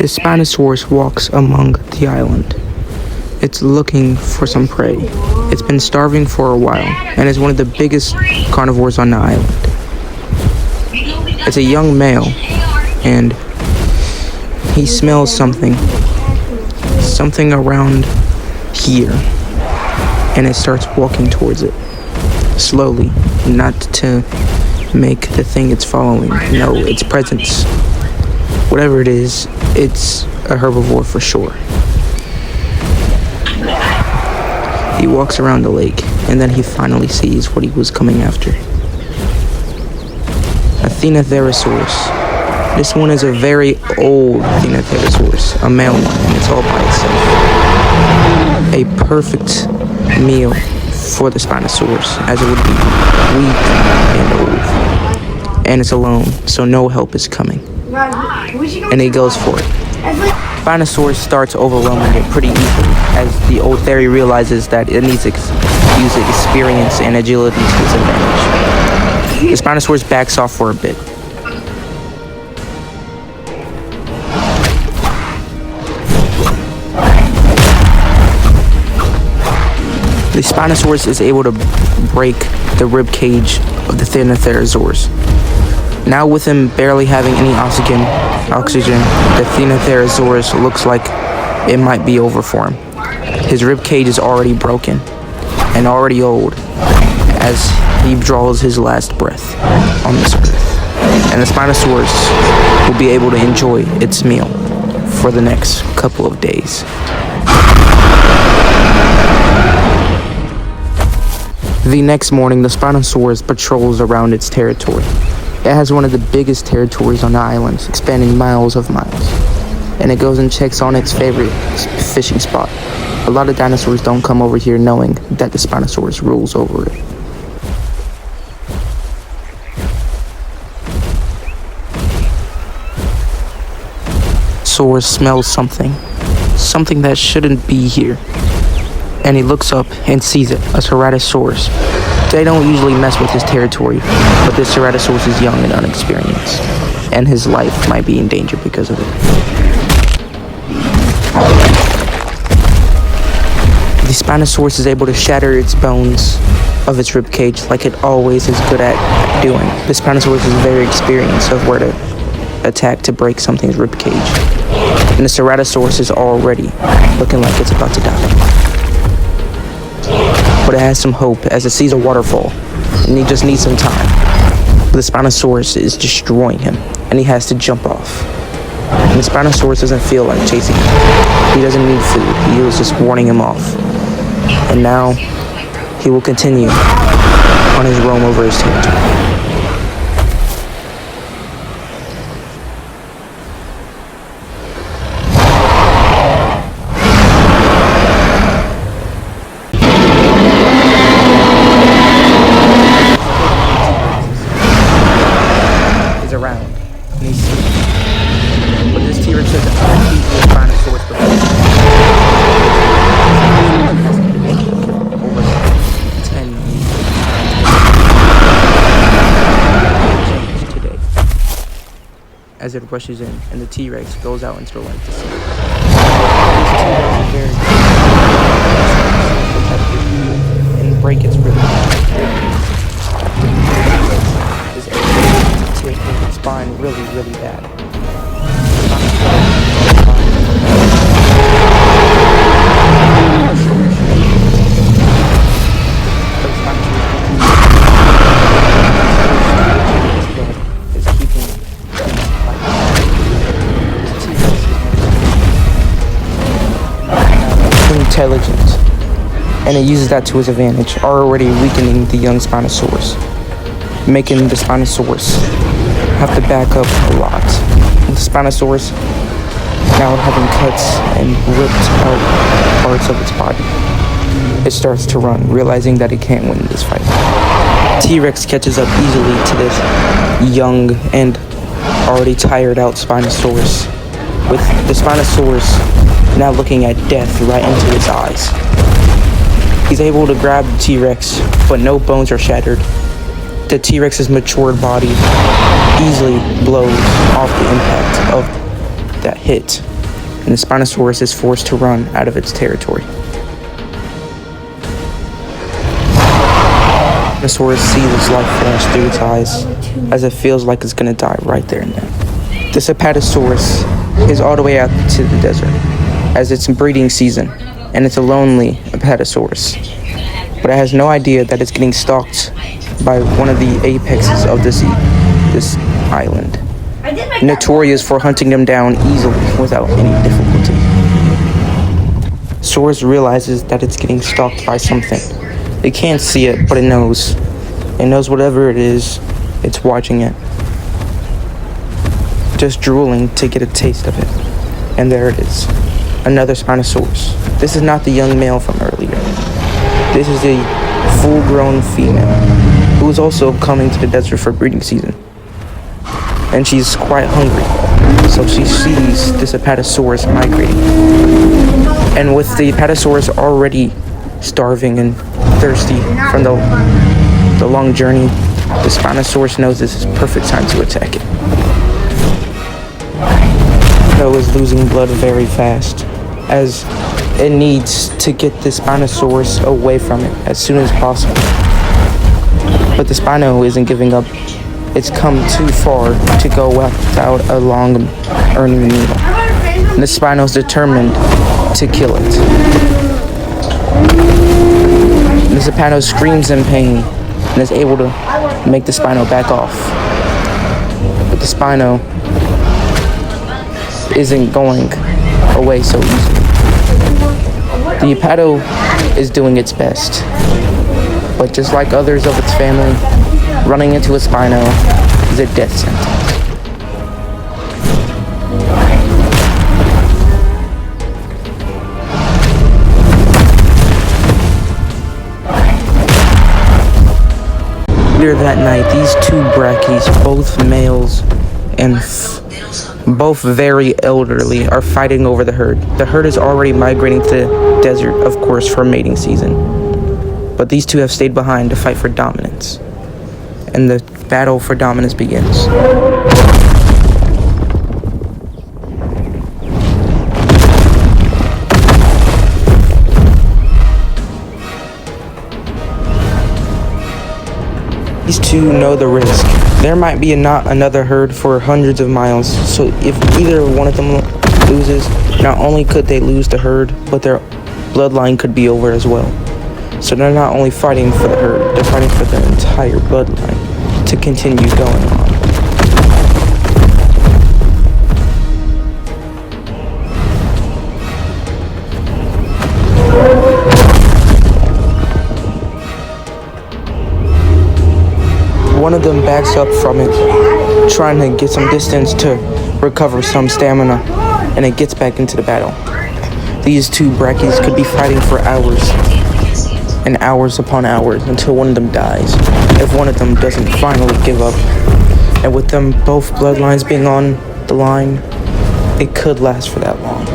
The Spinosaurus walks among the island. It's looking for some prey. It's been starving for a while, and is one of the biggest carnivores on the island. It's a young male, and he smells something around here, and it starts walking towards it, slowly, not to make the thing it's following know its presence. Whatever it is, it's a herbivore for sure. He walks around the lake, and then he finally sees what he was coming after. A Therosaurus. This one is a very old Therosaurus, a male one, and it's all by itself. A perfect meal for the Spinosaurus, as it would be weak and old. And it's alone, so no help is coming. And he goes for it. Spinosaurus starts overwhelming it pretty easily, as the old Thery realizes that it needs to use experience and agility to its advantage. The Spinosaurus backs off for a bit. The Spinosaurus is able to break the rib cage of the Therosaurus. Now with him barely having any oxygen, the Therosaurus looks like it might be over for him. His rib cage is already broken and already old as he draws his last breath on this earth. And the Spinosaurus will be able to enjoy its meal for the next couple of days. The next morning, the Spinosaurus patrols around its territory. It has one of the biggest territories on the islands, spanning miles of miles. And it goes and checks on its favorite fishing spot. A lot of dinosaurs don't come over here knowing that the Spinosaurus rules over it. Spinosaurus smells something that shouldn't be here. And he looks up and sees it, a Ceratosaurus. They don't usually mess with his territory, but this Ceratosaurus is young and unexperienced, and his life might be in danger because of it. The Spinosaurus is able to shatter its bones of its ribcage like it always is good at doing. The Spinosaurus is very experienced of where to attack to break something's ribcage. And the Ceratosaurus is already looking like it's about to die. But it has some hope as it sees a waterfall, and he just needs some time. But the Spinosaurus is destroying him, and he has to jump off. And the Spinosaurus doesn't feel like chasing him. He doesn't need food. He was just warning him off. And now, he will continue on his roam over his territory. Around, and he's seen it. But this T-Rex doesn't have to be a Spinosaurus before. Over 10 years. Changed today. As it rushes in, and the T-Rex goes out into the light to see it. This T-Rex is very protective and break its ribs. Its spine really bad. Is keeping intelligent, and it uses that to its advantage, already weakening the young Spinosaurus, making the Spinosaurus have to back up a lot. The Spinosaurus now having cuts and ripped out parts of its body. It starts to run, realizing that it can't win this fight. T-Rex catches up easily to this young and already tired out Spinosaurus, with the Spinosaurus now looking at death right into its eyes. He's able to grab the T-Rex, but no bones are shattered. The T-Rex's matured body easily blows off the impact of that hit and the Spinosaurus is forced to run out of its territory. The Spinosaurus sees its life flash through its eyes as it feels like it's gonna die right there and then. This Apatosaurus is all the way out to the desert as it's breeding season, and it's a lonely Apatosaurus. But it has no idea that it's getting stalked by one of the apexes of this island, notorious for hunting them down easily without any difficulty. Saurus realizes that it's getting stalked by something. It can't see it, but it knows. It knows whatever it is, it's watching it. Just drooling to get a taste of it. And there it is. Another Spinosaurus. This is not the young male from earlier. This is a full-grown female who is also coming to the desert for breeding season. And she's quite hungry. So she sees this Apatosaurus migrating. And with the Apatosaurus already starving and thirsty from the long journey, the Spinosaurus knows this is perfect time to attack it. It is losing blood very fast, as it needs to get the Spinosaurus away from it as soon as possible. But the Spino isn't giving up. It's come too far to go without a long earning meal. And the Spino's determined to kill it. The Spino screams in pain and is able to make the Spino back off. But the Spino isn't going away so easily. The Apato is doing its best, but just like others of its family, running into a Spino is a death sentence. Later that night, these two brackies, both males and both very elderly, are fighting over the herd. The herd is already migrating to the desert, of course, for mating season. But these two have stayed behind to fight for dominance. And the battle for dominance begins. These two know the risk. There might be not another herd for hundreds of miles, so if either one of them loses, not only could they lose the herd, but their bloodline could be over as well. So they're not only fighting for the herd, they're fighting for their entire bloodline to continue going on. One of them backs up from it, trying to get some distance to recover some stamina, and it gets back into the battle. These two brackies could be fighting for hours and hours upon hours until one of them dies, if one of them doesn't finally give up. And with them both bloodlines being on the line, it could last for that long.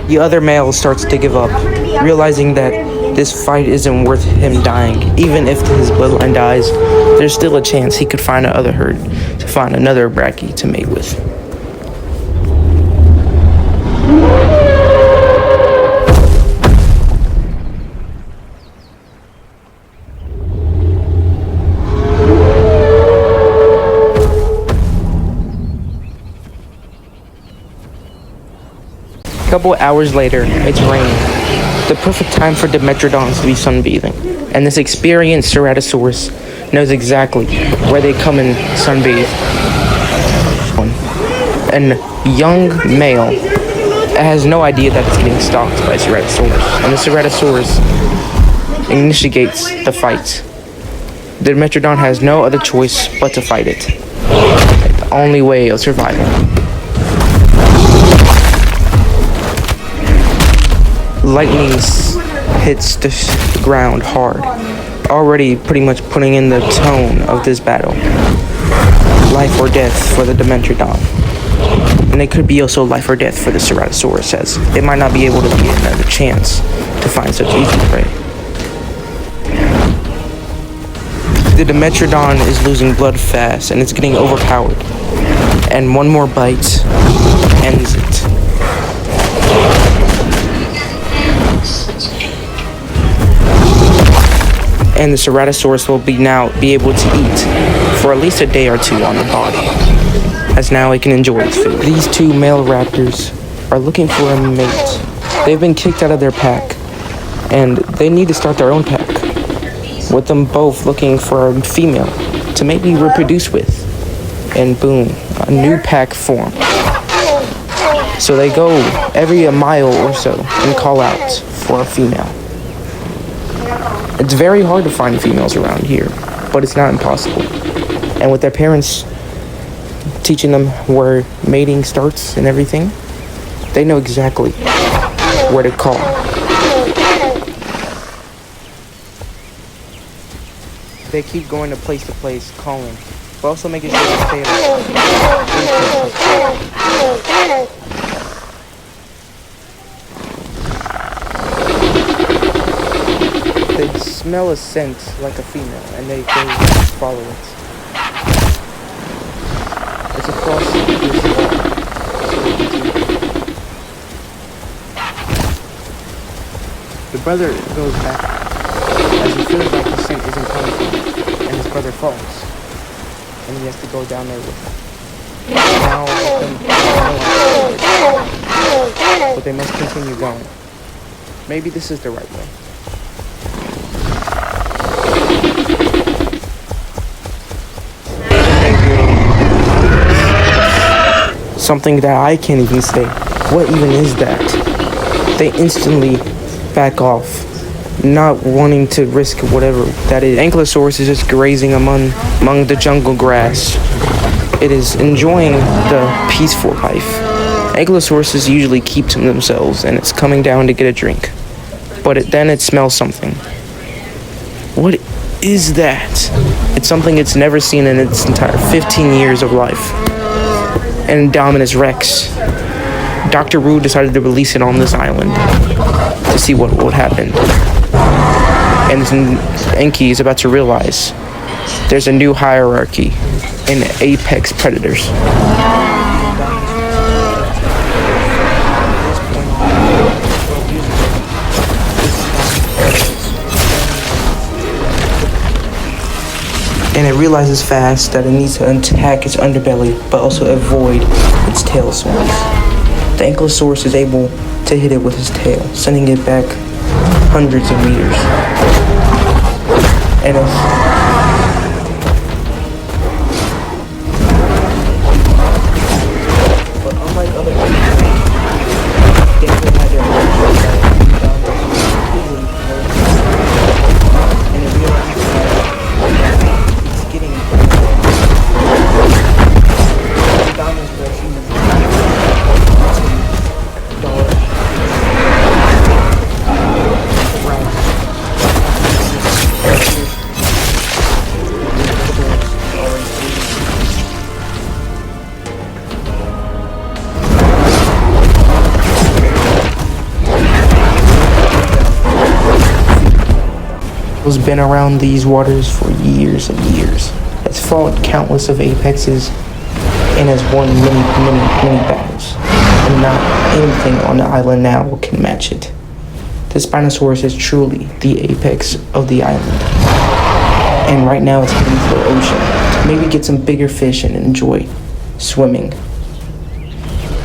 The other male starts to give up, realizing that this fight isn't worth him dying. Even if his bloodline dies, there's still a chance he could find another herd to find another brackie to mate with. A couple hours later, it's raining. The perfect time for Dimetrodons to be sunbathing. And this experienced Ceratosaurus knows exactly where they come and sunbathe. An young male has no idea that it's getting stalked by Ceratosaurus. And the Ceratosaurus initiates the fight. The Dimetrodon has no other choice but to fight it. The only way of surviving. Lightning hits the ground hard, already pretty much putting in the tone of this battle. Life or death for the Dimetrodon. And it could be also life or death for the Ceratosaurus, as it might not be able to be another chance to find such easy prey. The Dimetrodon is losing blood fast and it's getting overpowered. And one more bite ends it. And the Ceratosaurus will be able to eat for at least a day or two on the body, as now it can enjoy its food. These two male raptors are looking for a mate. They've been kicked out of their pack, and they need to start their own pack, with them both looking for a female to maybe reproduce with. And boom, a new pack form. So they go every a mile or so and call out for a female. It's very hard to find females around here, but it's not impossible. And with their parents teaching them where mating starts and everything, they know exactly where to call. They keep going to place calling, but also making sure they stay alive. They smell a scent like a female, and they follow it. It's across this wall. The brother goes back as he feels like the scent isn't coming from him, and his brother falls, and he has to go down there with him. Now, but they must continue going. Maybe this is the right way. Something that I can't even say. What even is that? They instantly back off, not wanting to risk whatever that is. Ankylosaurus is just grazing among the jungle grass. It is enjoying the peaceful life. Ankylosaurus usually keep to themselves, and it's coming down to get a drink. But then it smells something. What is that? It's something it's never seen in its entire 15 years of life. And Indominus Rex. Dr. Wu decided to release it on this island to see what would happen. And Enki is about to realize there's a new hierarchy in apex predators. And it realizes fast that it needs to attack its underbelly, but also avoid its tail swings. The Ankylosaurus is able to hit it with his tail, sending it back hundreds of meters. And but unlike other animals, they haven't had their minds and it realizes that it's getting dominance for humans. Has been around these waters for years and years. Has fought countless of apexes and has won many battles. And not anything on the island now can match it. The Spinosaurus is truly the apex of the island. And right now it's heading for the ocean to maybe get some bigger fish and enjoy swimming.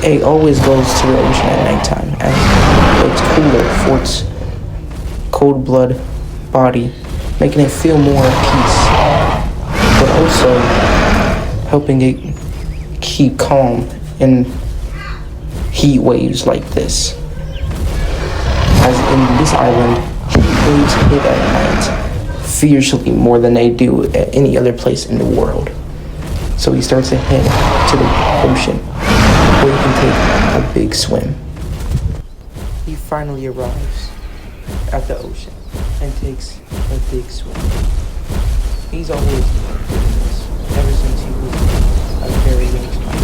It always goes to the ocean at nighttime as it's cooler for its cold blood body, making it feel more at peace, but also helping it keep calm in heat waves like this. As in this island, heat waves hit at night fiercely more than they do at any other place in the world. So he starts to head to the ocean where he can take a big swim. He finally arrives at the ocean and takes a big swim. He's always been doing this ever since he was a very young child.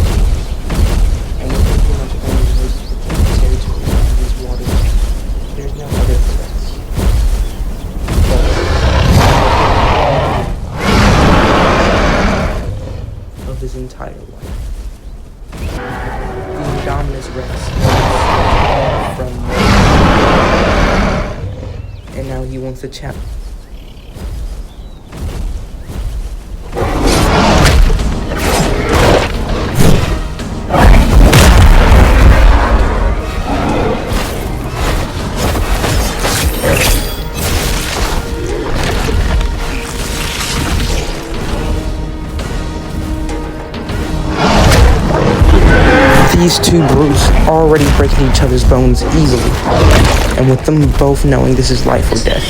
And with pretty much only most of the territory around these waters, there's no other threats. Of his entire life. The Indominus Rex from and now he wants to challenge. These two brutes are already breaking each other's bones easily, and with them both knowing this is life or death,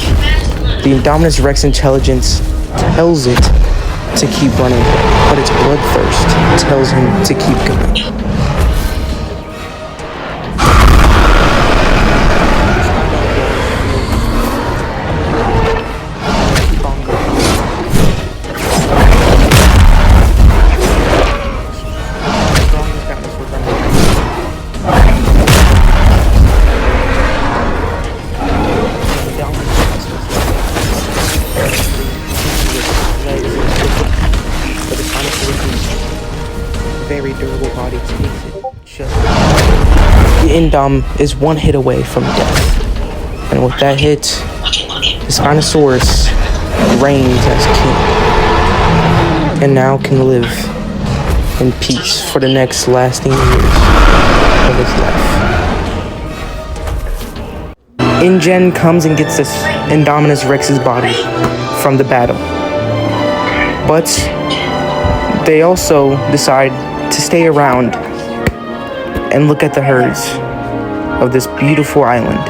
the Indominus Rex intelligence tells it to keep running, but its bloodthirst tells him to keep going. Very durable body takes it just. The Indom is one hit away from death, and with that hit, the Spinosaurus reigns as king, and now can live in peace for the next lasting years of his life. InGen comes and gets this Indominus Rex's body from the battle, but they also decide to stay around and look at the herds of this beautiful island.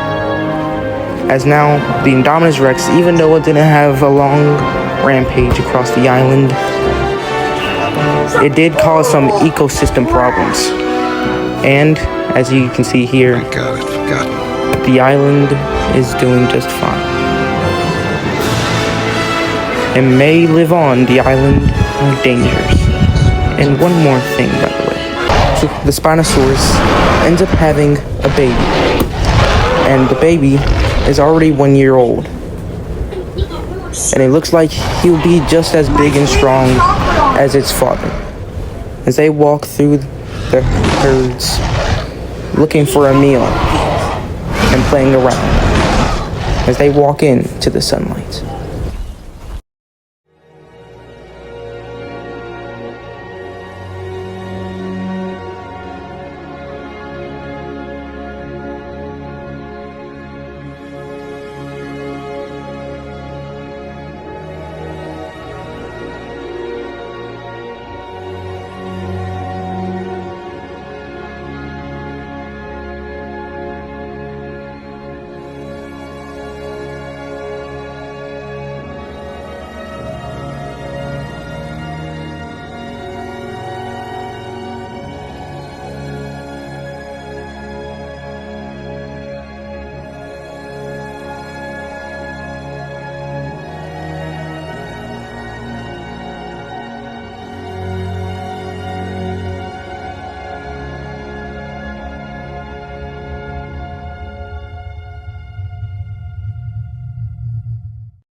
As now, the Indominus Rex, even though it didn't have a long rampage across the island, it did cause some ecosystem problems. And, as you can see here, the island is doing just fine. And may live on the island of dangers. And one more thing, by the way. So the Spinosaurus ends up having a baby. And the baby is already 1 year old. And it looks like he'll be just as big and strong as its father. As they walk through the herds, looking for a meal and playing around. As they walk into the sunlight.